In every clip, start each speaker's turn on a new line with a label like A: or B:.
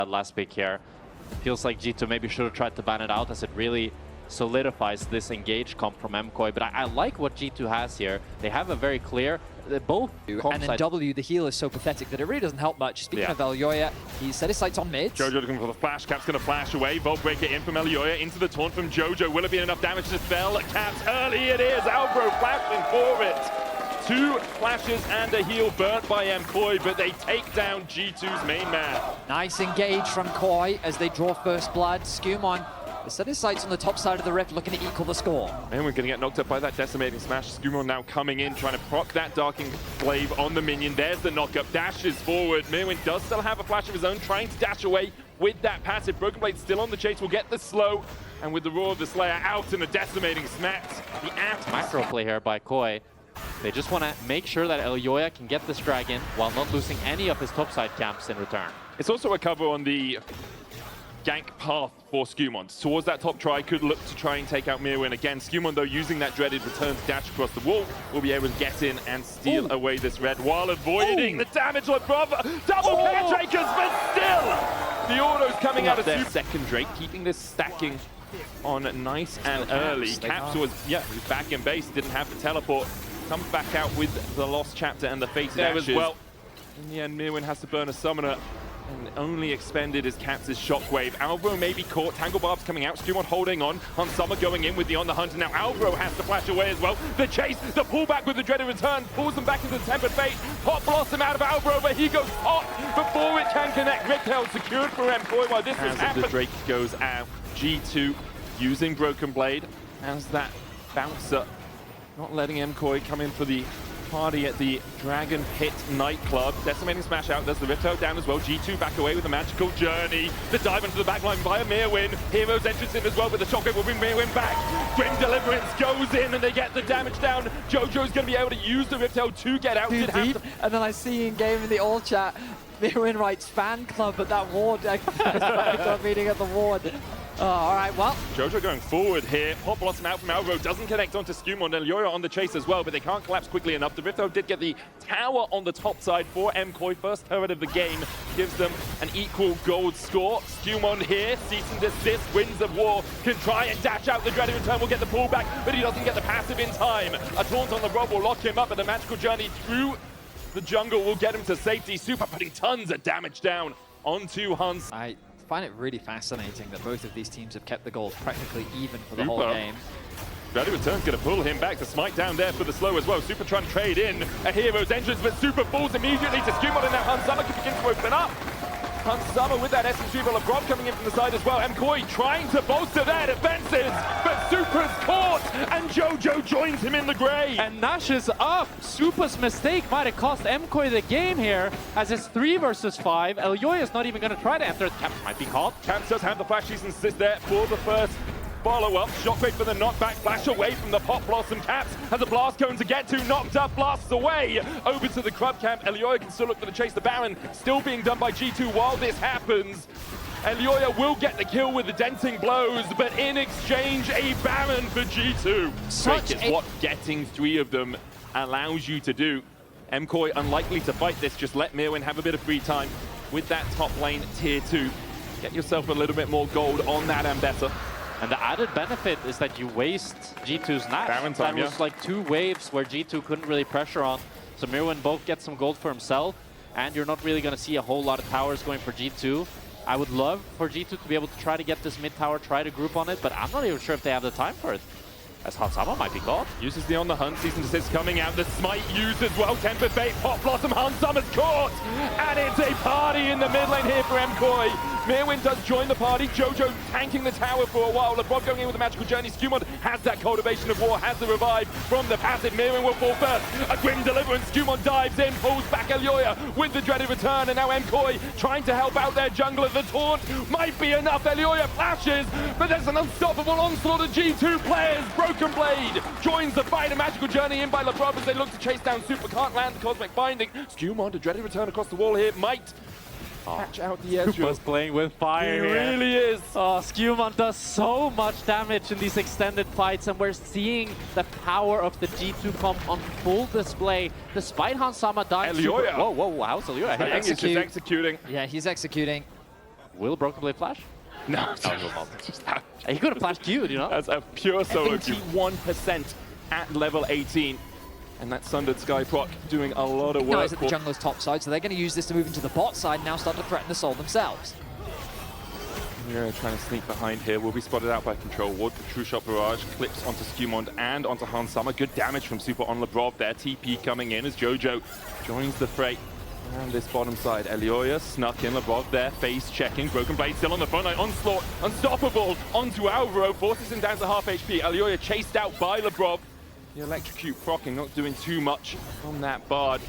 A: That last pick here. Feels like G2 maybe should have tried to ban it out, as it really solidifies this engage comp from MKOI. But I like what G2 has here. They have a very clear, both
B: and then W, the heal is so pathetic that it really doesn't help much. Speaking of Elyoya, he set his sights on mid.
C: Jojo looking for the flash. Cap's going to flash away. Volt breaker in from Elyoya into the taunt from Jojo. Will it be enough damage to spell Caps early? It is. Albro flashing for it. 2 flashes and a heal burnt by MKOI, but they take down G2's main man.
B: Nice engage from Koi as they draw first blood. Skumon set his sights on the top side of the rift, looking to equal the score.
C: And we're going to get knocked up by that decimating smash. Skumon now coming in, trying to proc that Darking Glaive on the minion. There's the knockup, dashes forward. Mirwin does still have a flash of his own, trying to dash away with that passive. Broken Blade still on the chase, will get the slow. And with the Roar of the Slayer out and a decimating smash, the
A: macro play here by Koi. They just want to make sure that Elyoya can get this dragon while not losing any of his topside camps in return.
C: It's also a cover on the gank path for Skumon. Towards that top try, could look to try and take out Mirwin again. Skumon, though, using that dreaded return to dash across the wall, will be able to get in and steal away this red while avoiding the damage on Brava. Double penetrators, but still! The auto's coming out of there. Second Drake, keeping this stacking on nice and early. Caps was, he's back in base, didn't have the teleport. Comes back out with the Lost Chapter and the Fated Ashes. As well. In the end, Mirwin has to burn a summoner, and only expended is Caps' shockwave. Alvaro may be caught. Tangle Barb's coming out. Skumon holding on. Summer going in with the On the Hunt. And now Alvaro has to flash away as well. The chase, the pullback with the dreaded return, pulls them back into the Tempered Fate. Pop Blossom out of Alvaro, but he goes hot before it can connect. Rick held secured for MKOI while this is happening. The Drake goes out. G2 using Broken Blade as that bouncer. Not letting MKOI come in for the party at the Dragon Pit nightclub. Decimating smash out, there's the Rift Out down as well. G2 back away with a magical journey. The dive into the backline via Mirwin. Heroes entrance in as well, but the shockwave will bring Mirwin back. Grim Deliverance goes in and they get the damage down. Jojo's going to be able to use the Rift Out to get out.
B: Too deep, and then I see in game in the all chat, Mirwin writes fan club at that ward. Fan club meeting at the ward. Oh, all right, well.
C: Jojo going forward here. Pop Blossom out from Alvaro. Doesn't connect onto Skumon. Elyoya on the chase as well, but they can't collapse quickly enough. The Rifto did get the tower on the top side for MKOI. First turret of the game gives them an equal gold score. Skumon here, cease and desist, Winds of War can try and dash out. The dreaded return will get the pullback, but he doesn't get the passive in time. A taunt on the Rob will lock him up, but the magical journey through the jungle will get him to safety. Super putting tons of damage down onto Hans.
B: I find it really fascinating that both of these teams have kept the goals practically even for the whole game.
C: Dreaded return's going to pull him back. The smite down there for the slow as well. Super trying to trade in a hero's entrance, but Super falls immediately to Skumon, and now Hansama can begin to open up. Hansama with that essence reveal of Rob coming in from the side as well. MKOI trying to bolster their defenses, but Super's caught, and Jojo joins him in the grave.
A: And Nash is up. Super's mistake might have cost MKOI the game here, as it's 3 versus 5. Elyoya is not even going to try to enter. Caps might be caught.
C: Caps does have the flash season assist there for the first follow-up. Shockwave for the knockback. Flash away from the Pop Blossom. Caps has a blast cone to get to. Knocked up. Blasts away. Over to the Crub Camp. Elyoya can still look for the chase. The Baron still being done by G2 while this happens. Elyoya will get the kill with the denting blows, but in exchange, a Baron for G2. Such is what getting 3 of them allows you to do. MKOI unlikely to fight this. Just let Mirwin have a bit of free time with that top lane tier 2. Get yourself a little bit more gold on that and better.
A: And the added benefit is that you waste G2's Nash. That was like 2 waves where G2 couldn't really pressure on. So Mirwin both gets some gold for himself, and you're not really going to see a whole lot of towers going for G2. I would love for G2 to be able to try to get this mid tower, try to group on it, but I'm not even sure if they have the time for it. As Hansama might be caught.
C: Uses the On the Hunt, season desist coming out. The smite used as well. Tempered Fate, Pop Blossom, Hansama's caught. And it's a party in the mid lane here for MKOI. Mirwin does join the party. Jojo tanking the tower for a while. LeBron going in with a magical journey. Skumon has that cultivation of war, has the revive from the passive. Mirwin will fall first. A grim deliverance. Skumon dives in, pulls back Elyoya with the dreaded return. And now MKOI trying to help out their jungler. The taunt might be enough. Elyoya flashes, but there's an unstoppable onslaught of G2 players. Broken Blade joins the fight. A magical journey in by LeBron as they look to chase down Super. Can't land the cosmic binding. Skumon, a dreaded return across the wall here. Might catch out the edge.
A: Super's playing with fire.
C: He really is.
A: Oh, Skumon does so much damage in these extended fights, and we're seeing the power of the G2 comp on full display, despite Hansama dying.
C: Elyoya.
A: Whoa, how's Elyoya?
C: He's just executing.
B: Yeah, he's executing.
A: Will Broken Blade flash?
C: No,
A: he will not. He could have flashed Q, you know?
C: That's a pure solo Q. 71% at level 18. And that Sundered Sky proc doing a lot of work.
B: No, it's at the jungler's top side, so they're going to use this to move into the bot side and now start to threaten the soul themselves.
C: We're trying to sneak behind here. Will be spotted out by Control Ward. The True Shot Barrage clips onto Skewmond and onto Hans Summer. Good damage from Super on LeBrov there. TP coming in as Jojo joins the fray. And this bottom side, Elioya snuck in, LeBrov there, face checking. Broken Blade still on the front line. Onslaught, unstoppable, onto Alvaro. Forces him down to half HP. Elioya chased out by LeBrov. The Electrocute procking, not doing too much on that Bard.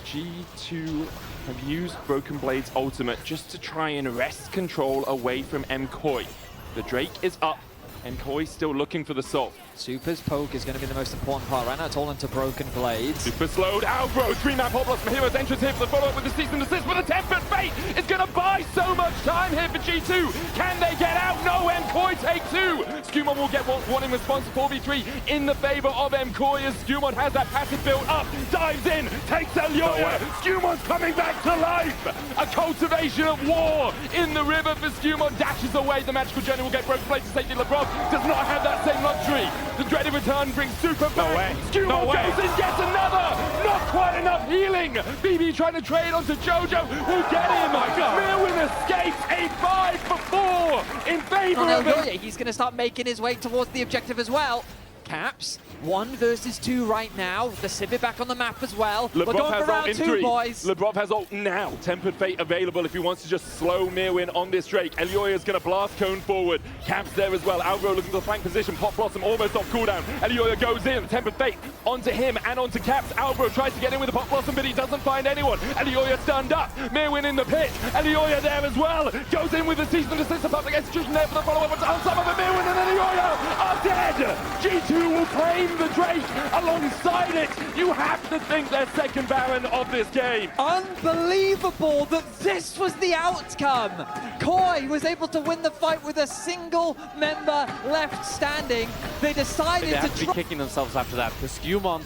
C: G2 have used Broken Blade's ultimate just to try and wrest control away from MKOI. The Drake is up. MKOI still looking for the soul.
B: Super's poke is going to be the most important part right now. It's all into Broken Blades.
C: Super slowed. Alvaro, 3-man pop loss from Hero's entrance here for the follow-up with the cease and desist, but the Tempered Fate is going to buy so much time here for G2. Can they get out? No, MKOI take 2. Skewmon will get one in response to 4v3 in the favor of MKOI as Skewmon has that passive build up, dives in, takes Elioya. Skewemon's coming back to life. A cultivation of war in the river for Skewmon. Dashes away. The magical journey will get Broken Blade to safety. LeBron does not have that same luxury. The dreaded return brings Super back. Skewmon goes and gets another. Not quite enough healing. BB trying to trade onto Jojo. Will get him. Mirwin escapes. A 5 for 4 in favor of him.
B: He's going to start making his way towards the objective as well. Caps, 1 versus 2 right now. The Civet back on the map as well. We're going for round 2, boys.
C: LeBrov has ult now. Tempered Fate available if he wants to just slow Mirwin on this Drake. Elioya is going to blast cone forward. Caps there as well. Alvaro looking for the flank position. Pop Blossom almost off cooldown. Elioya goes in. Tempered Fate onto him and onto Caps. Alvaro tries to get in with the Pop Blossom, but he doesn't find anyone. Elioya stunned up. Mirwin in the pit. Elioya there as well. Goes in with the cease and desist. The public execution there for the follow-up. On some of the Mirwin and Elioya are dead. G2 will claim the Drake alongside it. You have to think they're second Baron of this game.
B: Unbelievable that this was the outcome. Koi was able to win the fight with a single member left standing. They decided
A: they have
B: to
A: be kicking themselves after that. The Skewmon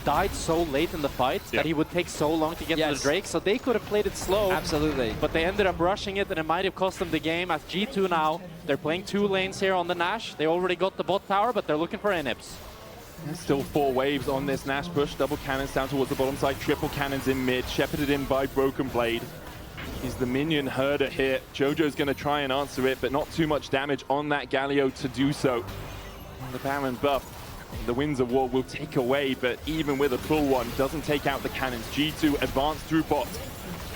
A: died so late in the fight that he would take so long to get to the Drake, so they could have played it slow.
B: Absolutely.
A: But they ended up rushing it, and it might have cost them the game. As G2 now, they're playing 2 lanes here on the Nash. They already got the bot tower, but they're looking for inhibs.
C: Still 4 waves on this Nash push. Double cannons down towards the bottom side. Triple cannons in mid. Shepherded in by Broken Blade. He's the minion herder here. Jojo's going to try and answer it, but not too much damage on that Galio to do so. The Baron buff, the Winds of War will take away, but even with a full one, doesn't take out the cannons. G2 advance through bot.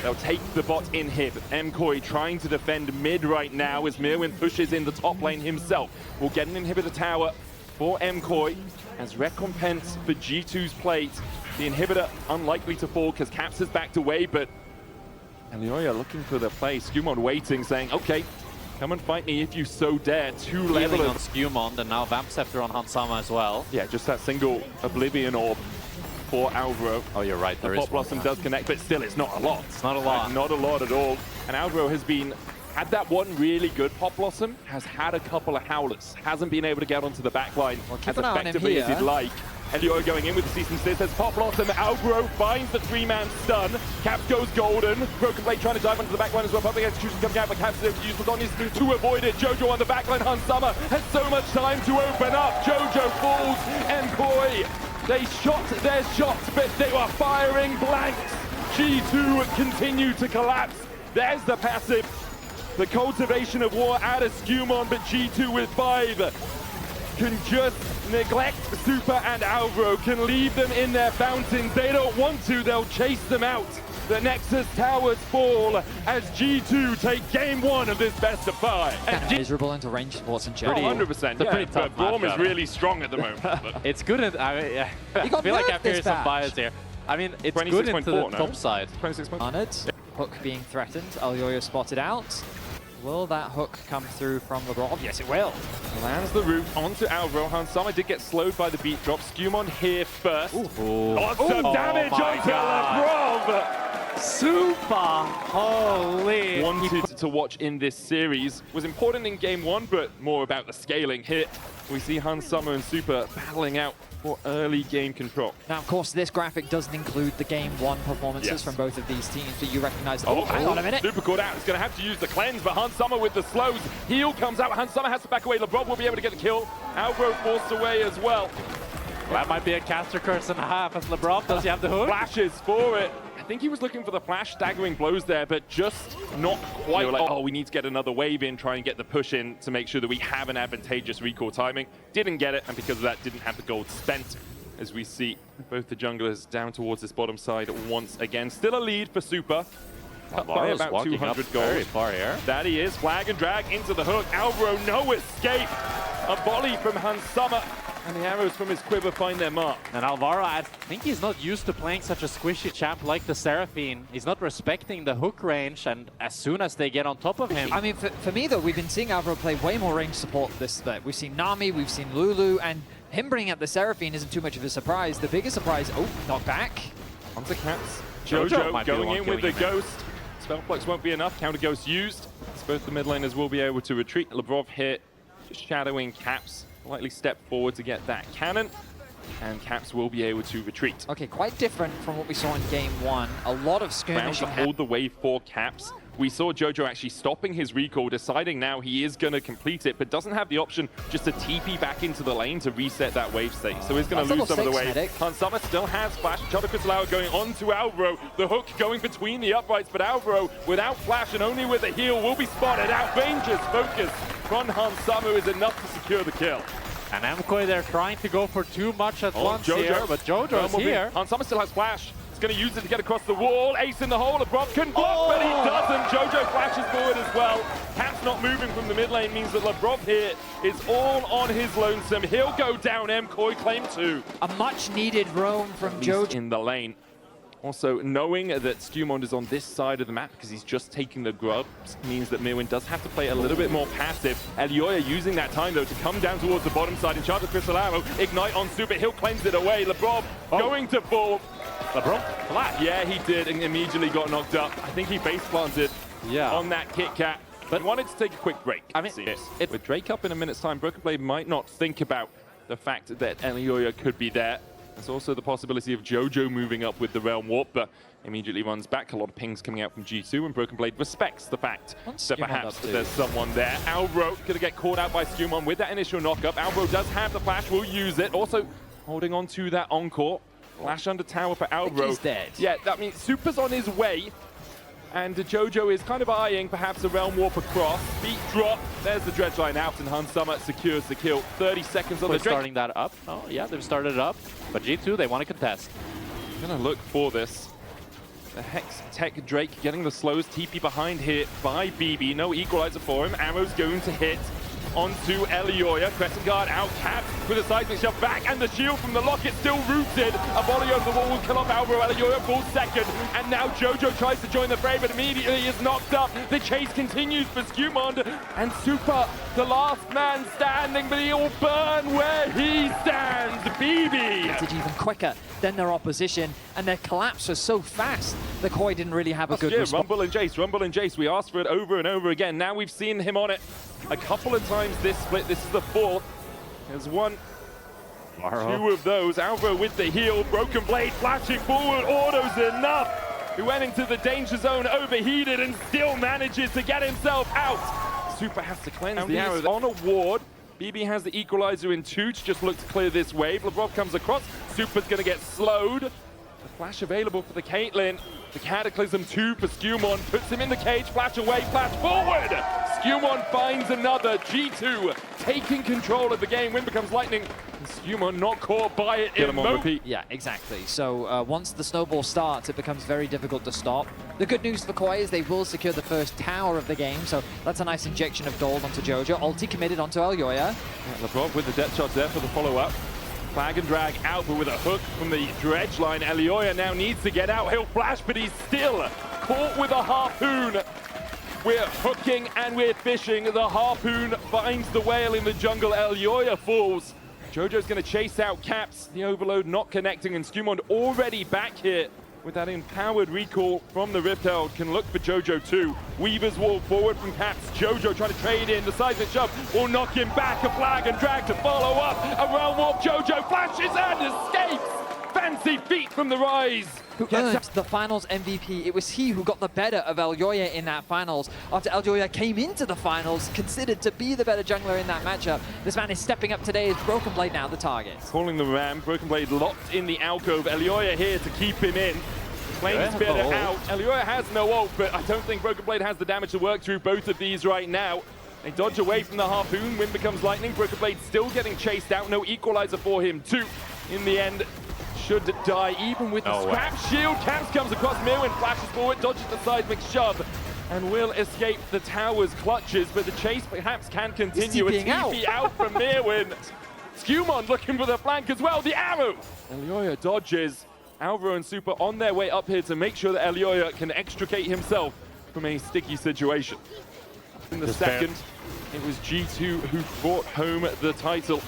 C: They'll take the bot inhib. MKOI trying to defend mid right now as Mirwin pushes in the top lane himself. We'll get an inhibitor tower for MKOI as recompense for G2's plate. The inhibitor unlikely to fall because Caps has backed away, but Elioya looking for the play. Skewmon waiting, saying, okay, come and fight me if you so dare. 2 level
A: on Skewmon, and now Vamp Scepter on Hansama as well.
C: Yeah, just that single Oblivion Orb for Alvaro.
A: Oh, you're right, there is
C: Pop Blossom does connect, but still, it's not a lot.
A: It's not a lot.
C: Not a lot at all. And Alvaro has had that one really good Pop Blossom, has had a couple of howlers, hasn't been able to get onto the back line as effectively as he'd like. Elioya going in with the cease and desist. There's Pop Blossom. Alvaro finds the 3-man stun. Caps goes golden. Broken Blade trying to dive onto the back line as well. Public execution coming out, but Caps is able to use Lasagnas to avoid it. Jojo on the back line. Hans Summer has so much time to open up. Jojo falls. MKOI, they shot their shots, but they were firing blanks. G2 continue to collapse. There's the passive. The cultivation of war out of Skewmon, but G2 with 5 can just neglect Super and Alvaro, can leave them in their fountains. They don't want to, they'll chase them out. The Nexus towers fall as G2 take game 1 of this best of 5.
B: Miserable into range sports and chat.
C: 100%, yeah, but Braum is really strong at the moment.
A: It's good at, I feel like I feel some bias here. I mean, it's good into the top side.
C: 26.4.
B: Hook being threatened, Elioya spotted out. Will that hook come through from LeBron? Yes, it will.
C: Lands the root onto Alvaro. Hans Summer did get slowed by the beat drop. Skewmon here first. Lots of damage onto LeBron.
A: Super! Holy!
C: Wanted to watch in this series. Was important in game one, but more about the scaling hit. We see Hans Sommer and Super battling out for early game control.
B: Now, of course, this graphic doesn't include the game one performances from both of these teams, but you recognize. Oh, hang on a minute.
C: Super caught out. He's going to have to use the cleanse, but Hans Sommer with the slows. Heal comes out. Hans Sommer has to back away. LeBron will be able to get the kill. Albro forced away as well.
A: That might be a caster curse and a half as LeBron. Does he have the hook?
C: Flashes for it. I think he was looking for the flash staggering blows there, but just not quite. Like, oh, we need to get another wave in, try and get the push in to make sure that we have an advantageous recall timing. Didn't get it, and because of that, didn't have the gold spent. As we see both the junglers down towards this bottom side once again. Still a lead for Super. Cut by about 200 gold.
A: Very far here.
C: That he is. Flag and drag into the hook. Alvaro, no escape. A volley from Hans Sommer. And the arrows from his quiver find their mark.
A: And Alvaro, I think he's not used to playing such a squishy champ like the Seraphine. He's not respecting the hook range, and as soon as they get on top of him...
B: I mean, for me, though, we've been seeing Alvaro play way more range support this split. We've seen Nami, we've seen Lulu, and him bringing up the Seraphine isn't too much of a surprise. The biggest surprise, knocked back.
C: Onto Cats. Jojo going in with the Ghost. Spellflux won't be enough. Counter Ghost used. So both the mid laners will be able to retreat. Lavrov here, just shadowing Caps. Slightly step forward to get that cannon, and Caps will be able to retreat.
B: Okay, quite different from what we saw in game one. A lot of skirmishing.
C: To hold the wave for Caps. We saw Jojo actually stopping his recall, deciding now he is going to complete it, but doesn't have the option just to TP back into the lane to reset that wave state. So he's going to lose some of the wave. Hans Sommer still has flash. Chada Crystal going on to Alvaro. The hook going between the uprights, but Alvaro without flash and only with a heal will be spotted out. Ranger's focus from Hans Sommer is enough to secure the kill.
A: And MKOI, they're trying to go for too much at once here, but Jojo's here.
C: Hans Sommer still has flash. He's going to use it to get across the wall. Ace in the hole. LeBron can block, but he doesn't. Jojo flashes forward as well. Caps not moving from the mid lane means that LeBron here is all on his lonesome. He'll go down. MKOI claim 2.
B: A much needed roam from Jojo
C: in the lane. Also, knowing that Skewmond is on this side of the map because he's just taking the grubs means that Mirwin does have to play a little bit more passive. Elioya using that time, though, to come down towards the bottom side. Enchanted Crystal Arrow, Ignite on Super, he'll cleanse it away. LeBron going to fall.
A: LeBron flat.
C: Yeah, he did, and immediately got knocked up. I think he face planted on that Kit Kat. But wanted to take a quick break.
A: I mean,
C: with Drake up in a minute's time, Broken Blade might not think about the fact that Elioya could be there. There's also the possibility of Jojo moving up with the Realm Warp, but immediately runs back. A lot of pings coming out from G2, and Broken Blade respects the fact that perhaps there's someone there. Alvaro going to get caught out by Skewmon with that initial knockup. Alvaro does have the flash, will use it. Also holding on to that encore. Flash under tower for Alvaro.
B: He's dead.
C: Yeah, that means Super's on his way. And Jojo is kind of eyeing perhaps a Realm Warp across. Beat drop. There's the dredge line out, and Hans Sommer secures the kill. 30 seconds on the Drake.
A: Starting that up. Oh, yeah, they've started it up. But G2, they want to contest.
C: Gonna look for this. The Hex Tech Drake getting the slows. TP behind here by BB. No equalizer for him. Arrow's going to hit onto Elioya. Crescent Guard out. Cap with a seismic shove back, and the shield from the Locket still rooted. A volley over the wall will kill off Alvaro. Elioya falls second, and now Jojo tries to join the fray, but immediately is knocked up. The chase continues for Skewmond, and Super, the last man standing, but he'll burn where he stands. BB!
B: Even quicker than their opposition, and their collapse was so fast that Koi didn't really have a good response.
C: Rumble and Jace. We asked for it over and over again. Now we've seen him on it a couple of times this split. This is the 4th. There's 1, 2 of those. Alvaro with the heal. Broken Blade flashing forward. Auto's enough. He went into the danger zone, overheated, and still manages to get himself out. Super has to cleanse the arrow on a ward. BB has the equalizer in 2 to just look to clear this wave. Lavrov comes across. Super's going to get slowed. The flash available for the Caitlyn. The Cataclysm 2 for Skewmon. Puts him in the cage. Flash away. Flash forward. Skewmon finds another. G2 taking control of the game. Win becomes lightning. And Skewmon not caught by it.
B: Get him on repeat. Yeah, exactly. So once the snowball starts, it becomes very difficult to stop. The good news for Koi is they will secure the first tower of the game. So that's a nice injection of gold onto Jojo. Ulti committed onto Elioya.
C: Yeah, Lavrov with the depth shots there for the follow-up. Flag and drag out, but with a hook from the dredge line. Elioya now needs to get out. He'll flash, but he's still caught with a harpoon. We're hooking and we're fishing. The harpoon finds the whale in the jungle. Elioya falls. Jojo's going to chase out Caps. The overload not connecting, and Skewmond already back here with that empowered recall from the Riptide can look for Jojo too. Weaver's wall forward from Caps. Jojo trying to trade in. The seismic shove will knock him back. A flag and drag to follow up. A realm warp. Jojo flashes and escapes. Fancy feet from the Rise.
B: Who earned the finals MVP. It was he who got the better of Elyoya in that finals. After Elyoya came into the finals, considered to be the better jungler in that matchup. This man is stepping up today as Broken Blade now the target.
C: Calling the Ram. Broken Blade locked in the alcove. Elyoya here to keep him in. Flame Spitter out. Elyoya has no ult, but I don't think Broken Blade has the damage to work through both of these right now. They dodge away from the Harpoon. Wind becomes lightning. Broken Blade still getting chased out. No equalizer for him too. In the end, should die even with the scrap shield. Camps comes across Mirwin, flashes forward, dodges the seismic shove, and will escape the tower's clutches, but the chase perhaps can continue. A TP out from Mirwin. Skewmon looking for the flank as well. The arrow! Elyoya dodges. Alvaro and Super on their way up here to make sure that Elyoya can extricate himself from a sticky situation. In the second, it was G2 who brought home the title.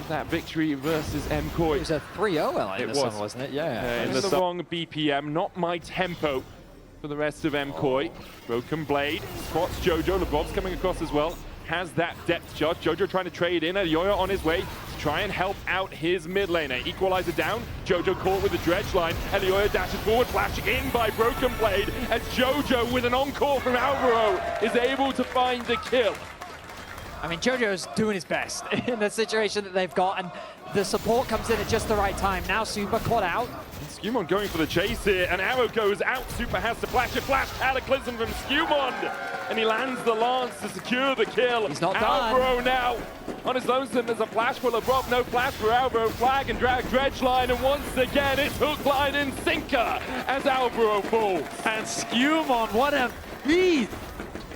C: That victory versus MKOI.
B: It was a 3-0 in the summer, wasn't it? Yeah.
C: In the wrong BPM, not my tempo for the rest of MKOI. Broken Blade spots Jojo. LeBron's coming across as well. Has that depth charge. Jojo trying to trade in. Elyoya on his way to try and help out his mid laner. Equalizer down. Jojo caught with the dredge line. Elyoya dashes forward, flashed in by Broken Blade as Jojo with an encore from Alvaro is able to find the kill.
B: I mean, Jojo's doing his best in the situation that they've got, and the support comes in at just the right time. Now Super caught out.
C: Skewmon going for the chase here. An arrow goes out. Super has to flash a flash cataclysm from Skewmon. And he lands the lance to secure the kill.
B: He's not
C: Alvaro
B: done.
C: now on his lonesome. There's a flash for LeBron. No flash for Alvaro. Flag and drag dredge line. And once again, it's hook, line, and sinker as Alvaro falls.
A: And Skewmon, what a beast!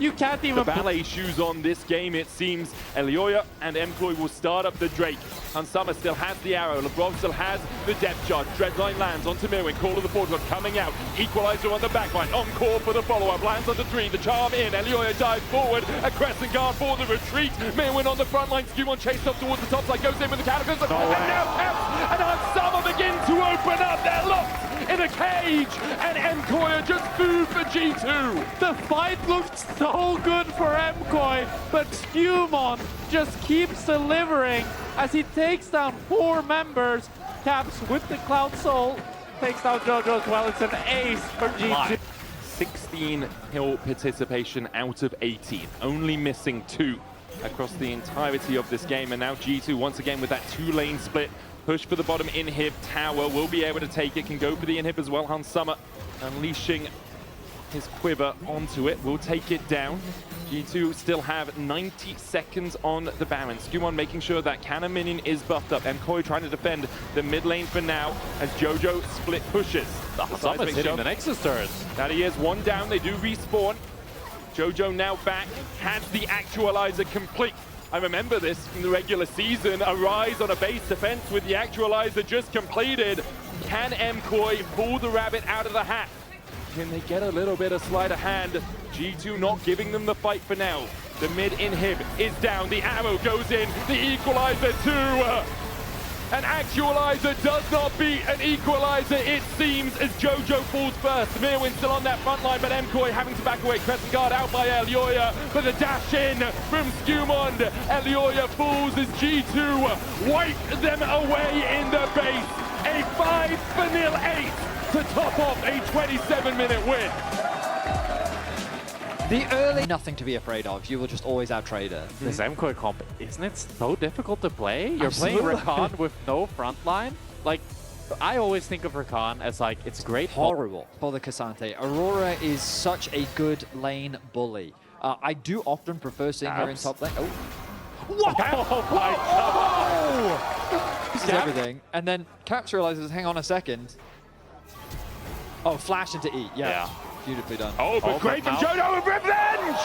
A: You can't even...
C: The ballet shoes on this game, it seems. Elyoya and MKOI will start up the Drake. Hansama still has the arrow. LeBron still has the depth charge. Dreadline lands onto Mirwin. Call of the Forge coming out. Equalizer on the backline. Encore for the follow-up. Lands onto 3. The charm in. Elyoya dives forward. A crescent guard for the retreat. Mirwin on the front line. Skewmon chased up towards the top side. Goes in with the cataclysm. And now Caps and Hansama begin to open up. They're locked in a cage. And MKOI are just food for G2.
A: The fight looked so good for MKOI, but Skewmon just keeps delivering as he takes down 4 members. Caps with the Cloud Soul, takes down Jojo as well. It's an ace for G2.
C: 16 kill participation out of 18, only missing 2 across the entirety of this game. And now G2 once again with that 2-lane split. Push for the bottom inhib tower, will be able to take it, can go for the inhib as well. Hansama unleashing his quiver onto it, will take it down. G2 still have 90 seconds on the Baron. Skewmon making sure that cannon minion is buffed up. MKOI trying to defend the mid lane for now as Jojo split pushes.
A: Someone's hitting the Nexus turret.
C: That he is, 1 down, they do respawn. Jojo now back, has the actualizer complete. I remember this from the regular season, a rise on a base defense with the actualizer just completed. Can MKOI pull the rabbit out of the hat? Can they get a little bit of sleight of hand? G2 not giving them the fight for now. The mid inhib is down, the arrow goes in, the equalizer too. An actualizer does not beat an equalizer, it seems, as Jojo falls first. Mirwin still on that front line, but MKOI having to back away. Crescent guard out by Elyoya, but the dash in from Skewmon. Elyoya falls as G2 wipe them away in the base. A 5-0 ace to top off a 27-minute win.
B: The early... Nothing to be afraid of. You will just always outtrade her.
A: This MKOI comp, isn't it so difficult to play? You're
B: Absolutely.
A: playing Rakan with no front line. Like, I always think of Rakan as like, it's great.
B: Horrible for the Cassante. Aurora is such a good lane bully. I do often prefer seeing her in top lane. Oh.
A: Whoa! Oh my god!
B: This is everything. And then Caps realizes, hang on a second. Oh, flash into E. Yeah. Beautifully done.
C: Oh, but great from Jojo with revenge!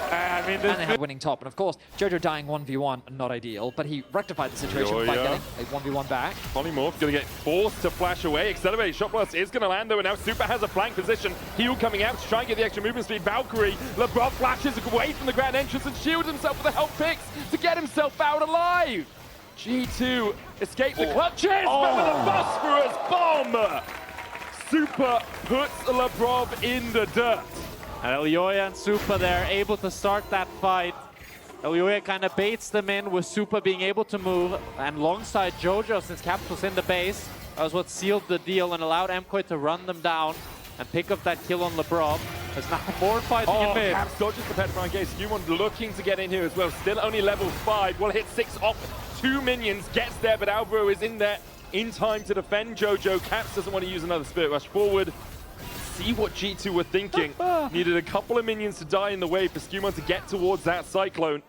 A: I mean,
B: and they had winning top. And of course, Jojo dying 1v1, not ideal, but he rectified the situation by getting a 1v1 back.
C: Polymorph going to get forced to flash away. Accelerated shot blast is going to land though, and now Super has a flank position. Heal coming out to try and get the extra movement speed. Valkyrie, LeBron flashes away from the grand entrance and shields himself with the health picks to get himself out alive. G2 escape the clutches, but with a phosphorus bomb! Super puts LeBron in the dirt.
A: And Elioya and Super there able to start that fight. Elioya kind of baits them in with Super being able to move, and alongside Jojo, since Caps was in the base, that was what sealed the deal and allowed MKOI to run them down and pick up that kill on LeBron. There's now more fighting in mid.
C: Caps dodges the pet front gate. Skewmon looking to get in here as well. Still only level 5. Will hit 6 off 2 minions. Gets there, but Alvaro is in there in time to defend Jojo. Caps doesn't want to use another Spirit Rush forward. See what G2 were thinking. Needed a couple of minions to die in the way for Skewmon to get towards that Cyclone.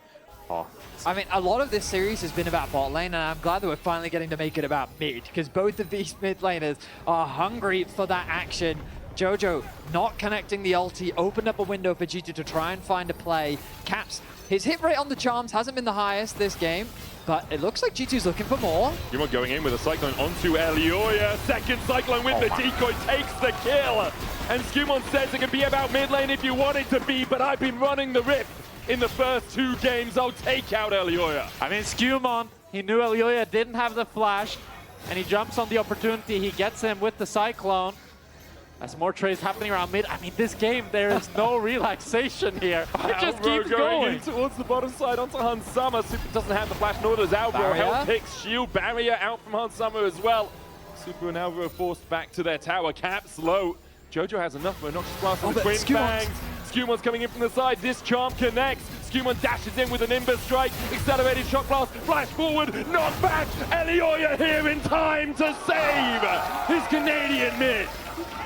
B: I mean, a lot of this series has been about bot lane, and I'm glad that we're finally getting to make it about mid, because both of these mid laners are hungry for that action. Jojo not connecting the ulti, opened up a window for G2 to try and find a play. Caps, his hit rate on the charms hasn't been the highest this game, but it looks like G2's looking for more.
C: Skewmon going in with a Cyclone onto Elioya. Second Cyclone with the decoy takes the kill. And Skewmon says it can be about mid lane if you want it to be, but I've been running the Rift in the first 2 games. I'll take out Elioya.
A: I mean, Skewmon, he knew Elioya didn't have the flash, and he jumps on the opportunity. He gets him with the Cyclone. As more trades happening around mid, I mean, this game, there is no relaxation here. It just keeps going.
C: In towards the bottom side onto Hansama. Super doesn't have the flash, nor does Alvaro. Hell picks shield barrier out from Hansama as well. Super and Alvaro forced back to their tower. Caps low. Jojo has enough of a Noxious Blast on the Twin Fangs. Skewmon's coming in from the side. This charm connects. Skewmon dashes in with a Nimbus strike. Accelerated shock blast. Flash forward. Knockback. Elioya here in time to save his Canadian mid.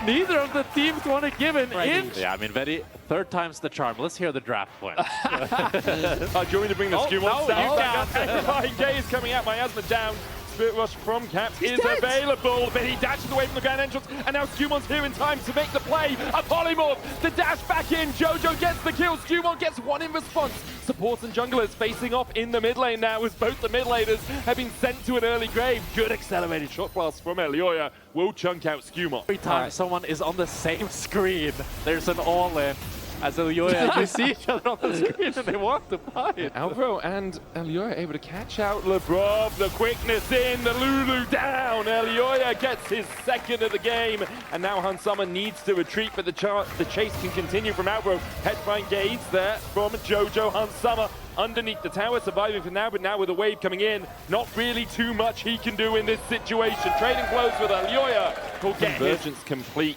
A: Neither of the teams want to give an inch.
C: Yeah,
A: I mean, very third time's the charm. Let's hear the draft point.
C: Do you want me to bring the Skewmon back up? Electrifying Gaze coming out. Miasma down. Spirit Rush from Caps is available, but he dashes away from the grand entrance, and now Skewmon's here in time to make the play. A polymorph, the dash back in. Jojo gets the kill. Skewmon gets 1 in response. Supports and junglers facing off in the mid lane now, as both the mid laners have been sent to an early grave. Good accelerated shot blast from Elioya will chunk out Skewmon.
A: Every time someone is on the same screen, there's an all-in. As Elioya, you see each other on the screen and they want to fight.
C: Alvaro and Elioya able to catch out LeBron. The quickness in, the Lulu down. Elioya gets his 2nd of the game. And now Hansama needs to retreat, but the chase can continue from Alvaro. Headfine Gaze there from Jojo. Hansama underneath the tower, surviving for now, but now with a wave coming in, not really too much he can do in this situation. Trading blows with Elioya will get Convergence complete.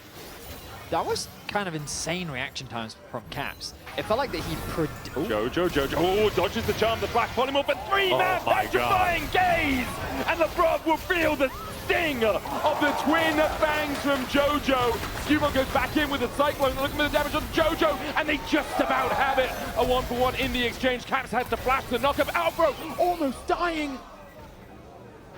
B: That was kind of insane reaction times from Caps. It felt like that he
C: Jojo. Oh, dodges the charm, the flash polymorph, but 3-man petrifying Gaze! And LeBron will feel the sting of the twin fangs from Jojo. Skewmon goes back in with the Cyclone, looking for the damage on Jojo, and they just about have it. A 1-for-1 in the exchange. Caps has to flash the knock-up. Alvaro almost dying.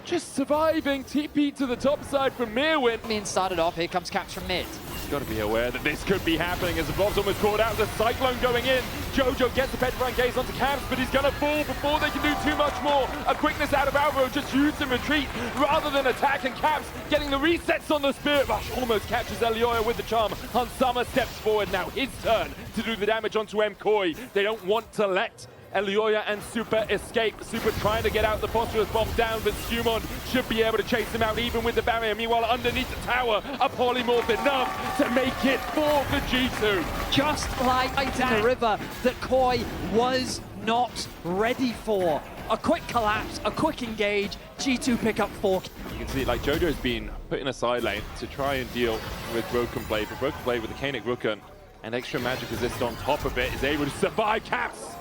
C: Just surviving. TP to the top side from Mirwin.
B: Mean started off, here comes Caps from mid.
C: Got to be aware that this could be happening as the Bob's almost caught out. The Cyclone going in. Jojo gets the Petrifying Gaze onto Caps, but he's going to fall before they can do too much more. A quickness out of Alvaro, just used in retreat rather than attack, and Caps getting the resets on the Spirit Rush. Almost catches Elioya with the charm. Hansama steps forward now. His turn to do the damage onto MKOI. They don't want to let Elioya and Super escape. Super trying to get out the Phosphorus Bomb down, but Skewmon should be able to chase him out even with the barrier. Meanwhile, underneath the tower, a polymorph enough to make it 4 for G2.
B: Just like in the river that Koi was not ready for. A quick collapse, a quick engage, G2 pick up 4.
C: You can see like Jojo's been put in a side lane to try and deal with Broken Blade, but Broken Blade with the Kainic Rooken and extra magic resist on top of it is able to survive. Caps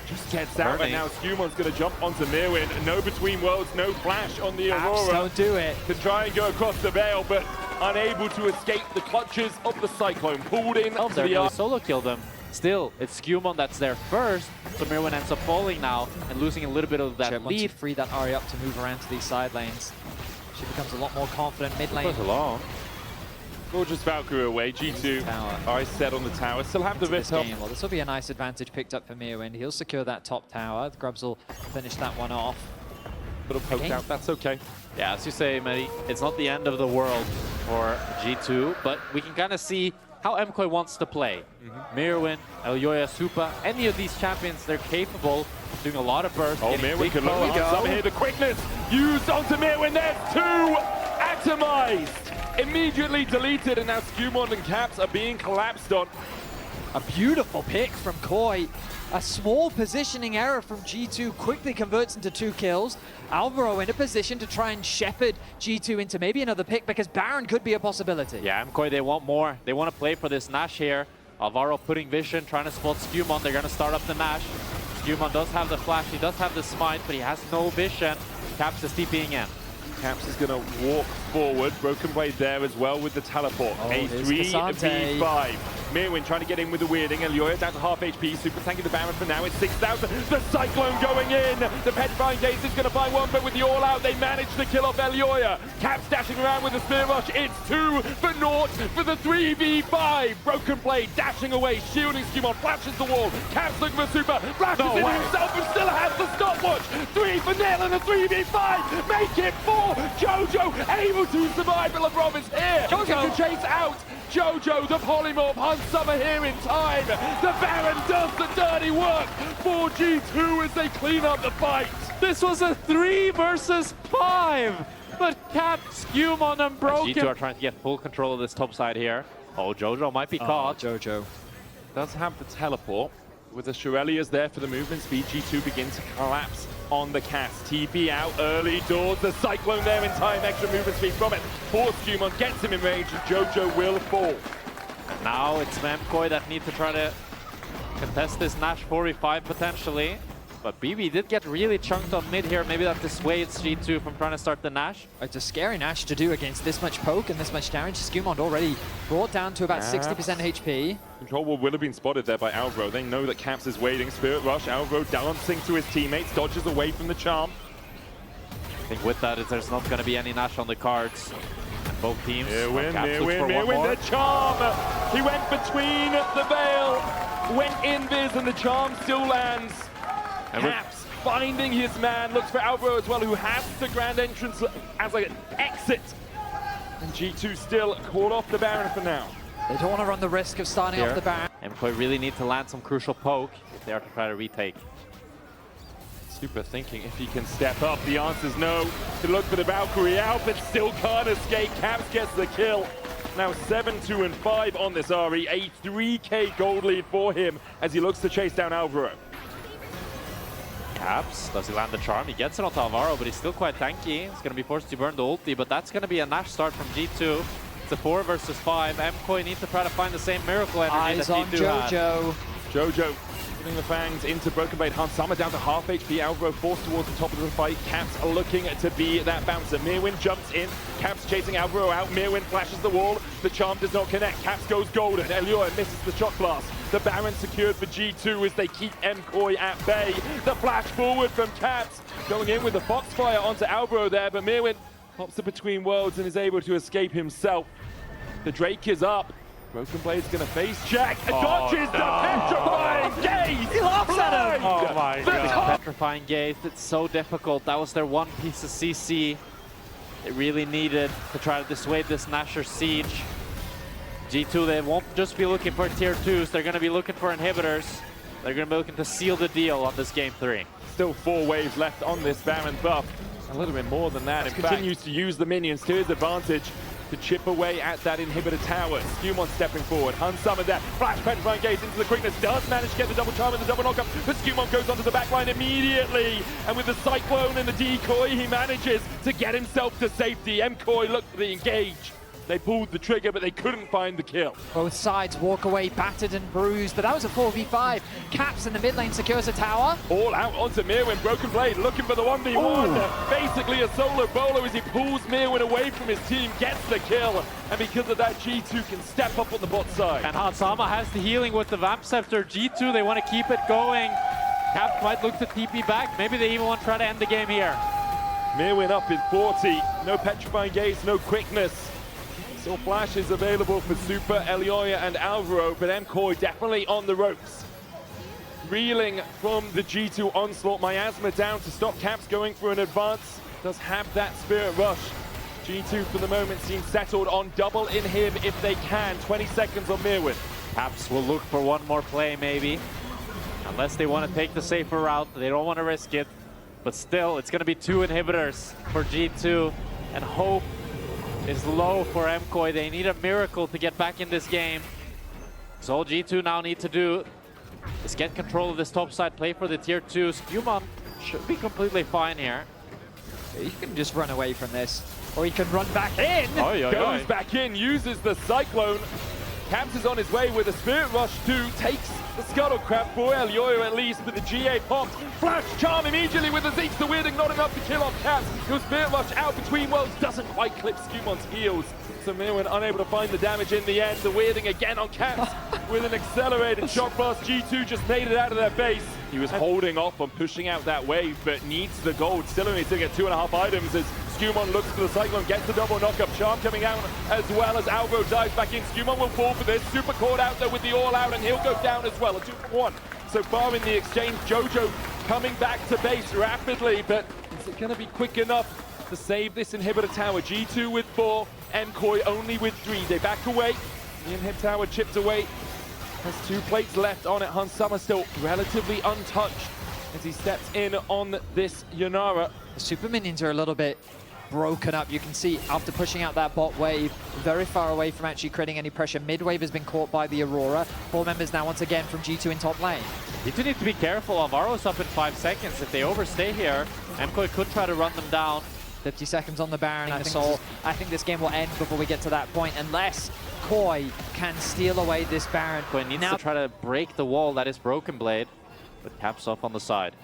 C: just gets out, and now Skewmon's going to jump onto Mirwin. No Between Worlds, no flash on the Aurora.
B: Don't do it.
C: Can try and go across the veil, but unable to escape the clutches of the Cyclone. Pulled in to the
A: arm. Solo kill them. Still, it's Skewmon that's there first, so Mirwin ends up falling now and losing a little bit of that lead.
B: Once you free that Ahri up to move around to these side lanes, she becomes a lot more confident mid lane.
C: Gorgeous Valkyrie away. G2 are set on the tower. Still have the Rift up.
B: Well, this will be a nice advantage picked up for Mirwin. He'll secure that top tower. The Grubs will finish that one off.
C: Little poked out. That's okay.
A: Yeah, as you say, Mehdi, it's not the end of the world for G2, but we can kind of see how MKOI wants to play. Mirwin, Elioya, Super, any of these champions, they're capable of doing a lot of bursts.
C: Oh, Mirwin can look on some here. The quickness used onto Mirwin. There's 2 atomized. immediately deleted, and now Skewmon and Caps are being collapsed on.
B: A beautiful pick from Koi. A small positioning error from G2 quickly converts into 2 kills. Alvaro in a position to try and shepherd G2 into maybe another pick, because Baron could be a possibility.
A: Yeah, MKOI, they want more. They want to play for this Nash here. Alvaro putting vision, trying to spot Skewmon. They're going to start up the Nash. Skewmon does have the flash, he does have the smite, but he has no vision. Caps is TPing in.
C: Caps is going to walk forward. Broken Blade there as well with the teleport. A 3v5. Mirwin trying to get in with the weirding. Elioya down to half HP. Super tanking the Baron for now. It's 6,000. The Cyclone going in. The Petrifying Gaze is going to buy one, but with the all-out, they manage to kill off Elioya. Caps dashing around with the Spear Rush. It's 2 for naught for the 3v5. Broken Blade dashing away, shielding Skewmon, flashes the wall. Caps looking for Super, flashes in himself and still has the stopwatch. 3 for Nail and the 3v5. Make it 4. Jojo able to survive, but LeBron is here. Jojo can chase out Jojo, the polymorph. Hunt Summer here in time. The Baron does the dirty work for G2 as they clean up the fight.
A: This was a 3 versus 5, but Caps, Skewmon, and Broken. G2 are trying to get full control of this top side here. Oh, Jojo might be caught.
B: Jojo
C: does have the teleport. With the Shurelias there for the movement speed, G2 begin to collapse on the Cats. TP out early doors. The Cyclone there in time. Extra movement speed from it. Poor Skewmon gets him in range, and Jojo will fall.
A: And now it's MKOI that need to try to contest this Nash 4v5 potentially. But BB did get really chunked on mid here. Maybe that dissuades G2 from trying to start the Nash.
B: It's a scary Nash to do against this much poke and this much damage. Skewmon already brought down to about 60% HP.
C: Control wall will have been spotted there by Alvaro. They know that Caps is waiting. Spirit Rush. Alvaro dancing to his teammates. Dodges away from the charm.
A: I think with that, there's not going to be any Nash on the cards. And both teams.
C: Mirwin, the charm. He went between the veil. Went invis and the charm still lands. Caps finding his man, looks for Alvaro as well, who has the grand entrance as like an exit. And G2 still caught off the Baron for now.
B: They don't want to run the risk of starting off the Baron.
A: MKOI really need to land some crucial poke if they are to try to retake.
C: Super thinking if he can step up. The answer's no. To look for the Valkyrie out, but still can't escape. Caps gets the kill. Now 7-2-5 on this RE. A 3k gold lead for him as he looks to chase down Alvaro.
A: Caps, does he land the charm? He gets it onto Alvaro, but he's still quite tanky. He's going to be forced to burn the ulti, but that's going to be a Nash start from G2. It's a 4 versus 5. MKOI needs to try to find the same miracle energy
B: Eyes
A: that
B: on
A: G2
B: Jojo.
C: Jojo putting the fangs into Broken Blade. Hunt Summer down to half HP. Alvaro forced towards the top of the fight. Caps are looking to be that bouncer. Mirwin jumps in. Caps chasing Alvaro out. Mirwin flashes the wall. The charm does not connect. Caps goes golden. Elioya misses the shot blast. The Baron secured for G2 as they keep MKOI at bay. The flash forward from Caps. Going in with the Foxfire onto Alvaro there, but Mirwin pops the Between Worlds and is able to escape himself. The Drake is up. Broken Blade's gonna face check. Dodges the Petrifying Gaze!
B: He laughs at him!
A: Oh my god. Petrifying Gaze, it's so difficult. That was their one piece of CC they really needed to try to dissuade this Nasher siege. G2, they won't just be looking for tier 2s, they're gonna be looking for inhibitors. They're gonna be looking to seal the deal on this game 3.
C: Still 4 waves left on this Baron buff. A little bit more than that. It continues to use the minions to his advantage to chip away at that inhibitor tower. Skewmon stepping forward. Hun summoned that. Flash Petrifying Gaze into the quickness. Does manage to get the double charm and the double knockup. But Skewmon goes onto the backline immediately. And with the Cyclone and the decoy, he manages to get himself to safety. MKOI looked for the engage. They pulled the trigger, but they couldn't find the kill.
B: Both sides walk away battered and bruised, but that was a 4v5. Caps in the mid lane secures a tower.
C: All out onto Mirwin. Broken Blade looking for the 1v1. Basically a solo bolo as he pulls Mirwin away from his team, gets the kill. And because of that, G2 can step up on the bot side.
A: And Hansama has the healing with the Vamp Scepter. G2, they want to keep it going. Caps might look to TP back. Maybe they even want to try to end the game here.
C: Mirwin up in 40. No Petrifying Gaze, no quickness. Still flashes available for Super, Elioya and Alvaro, but MKOI definitely on the ropes. Reeling from the G2 onslaught, Miasma down to stop Caps going for an advance. Does have that Spirit Rush. G2 for the moment seems settled on double inhib if they can. 20 seconds on Mirwin.
A: Caps will look for one more play maybe. Unless they want to take the safer route, they don't want to risk it. But still, it's going to be 2 inhibitors for G2 and hope is low for MKOI. They need a miracle to get back in this game. So all G2 now need to do is get control of this top side, play for the tier 2. Skewmon should be completely fine here.
B: He can just run away from this, or he can run back in.
C: Goes back in, uses the Cyclone. Caps is on his way with a Spirit Rush 2, takes the Scuttle Crab for Elioyo at least, but the GA popped. Flash Charm immediately with the Zeeks, the Weirding not enough to kill off Caps. He'll Spirit Rush out between worlds, doesn't quite clip Skewmon's heels. So Mirwin unable to find the damage in the end. The Weirding again on Caps with an accelerated Shock Blast. G2 just made it out of their base. He was holding off on pushing out that wave, but needs the gold. Still only to get 2.5 items as Skewmon looks for the Cyclone, gets the double knockup. Charm coming out as well as Alvaro dives back in. Skewmon will fall for this. Super caught out there with the all out, and he'll go down as well. A 2-for-1 so far in the exchange. Jojo coming back to base rapidly, but is it going to be quick enough to save this inhibitor tower? G2 with 4, MKOI only with 3. They back away. The inhib tower chipped away. Has 2 plates left on it. Hans Summer still relatively untouched as he steps in on this Yanara.
B: The super minions are a little bit broken up. You can see after pushing out that bot wave, very far away from actually creating any pressure. Mid wave has been caught by the Aurora. 4 members now once again from G2 in top lane.
A: G2 need to be careful. Alvaro's up in 5 seconds. If they overstay here, MKOI could try to run them down.
B: 50 seconds on the Baron. I think this game will end before we get to that point, unless Koi can steal away this Baron.
A: MKOI needs to try to break the wall that is Broken Blade, but Caps off on the side.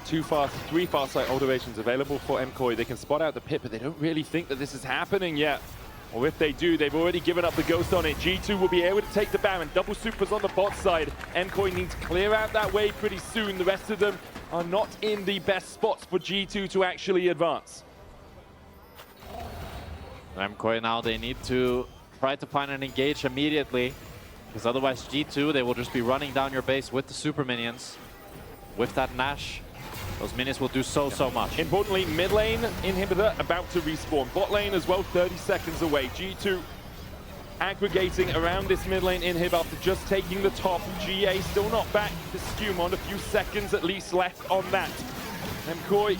C: 3 fast site alterations available for MKOI. They can spot out the pit, but they don't really think that this is happening yet. Or if they do, they've already given up the ghost on it. G2 will be able to take the Baron. Double supers on the bot side. MKOI needs to clear out that wave pretty soon. The rest of them are not in the best spots for G2 to actually advance.
A: MKOI now, they need to try to find an engage immediately, because otherwise G2, they will just be running down your base with the super minions. With that Nash, those minions will do so much.
C: Importantly, mid lane inhibitor about to respawn. Bot lane as well, 30 seconds away. G2 aggregating around this mid lane inhib after just taking the top. GA still not back to Skewmon, a few seconds at least left on that. MKOI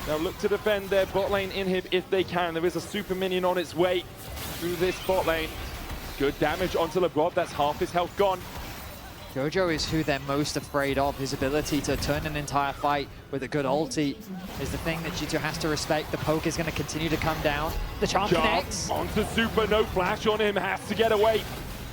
C: now look to defend their bot lane inhib if they can. There is a super minion on its way through this bot lane. Good damage onto LeBron, that's half his health gone.
B: Jojo is who they're most afraid of. His ability to turn an entire fight with a good ulti is the thing that G2 has to respect. The poke is going to continue to come down. The charm connects.
C: Onto super, no flash on him, has to get away.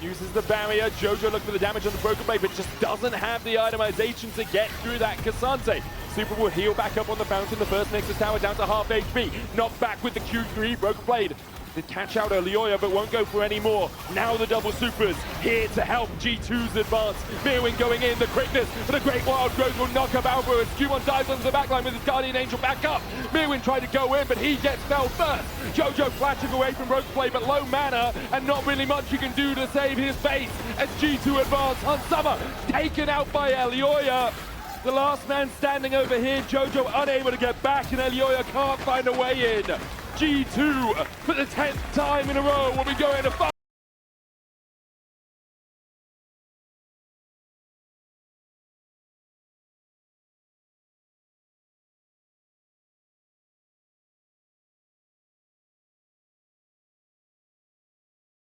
C: Uses the barrier. Jojo look for the damage on the Broken Blade, but just doesn't have the itemization to get through that Cassante. Super will heal back up on the fountain. The first Nexus tower down to half HP. Knocked back with the Q3. Broken Blade did catch out Elioyo, but won't go for any more. Now the double supers here to help G2's advance. Mirwin going in, the quickness and a great wild growth will knock up Alvaro as Skewmon dives onto the backline with his Guardian Angel back up. Mirwin tried to go in, but he gets felled first. Jojo flashing away from Broken Blade, but low mana and not really much he can do to save his base as G2 advance. Hans Summer taken out by Elioyo. The last man standing over here, Jojo unable to get back, and Elioyo can't find a way in. G2 for the 10th time in a row will be going to 5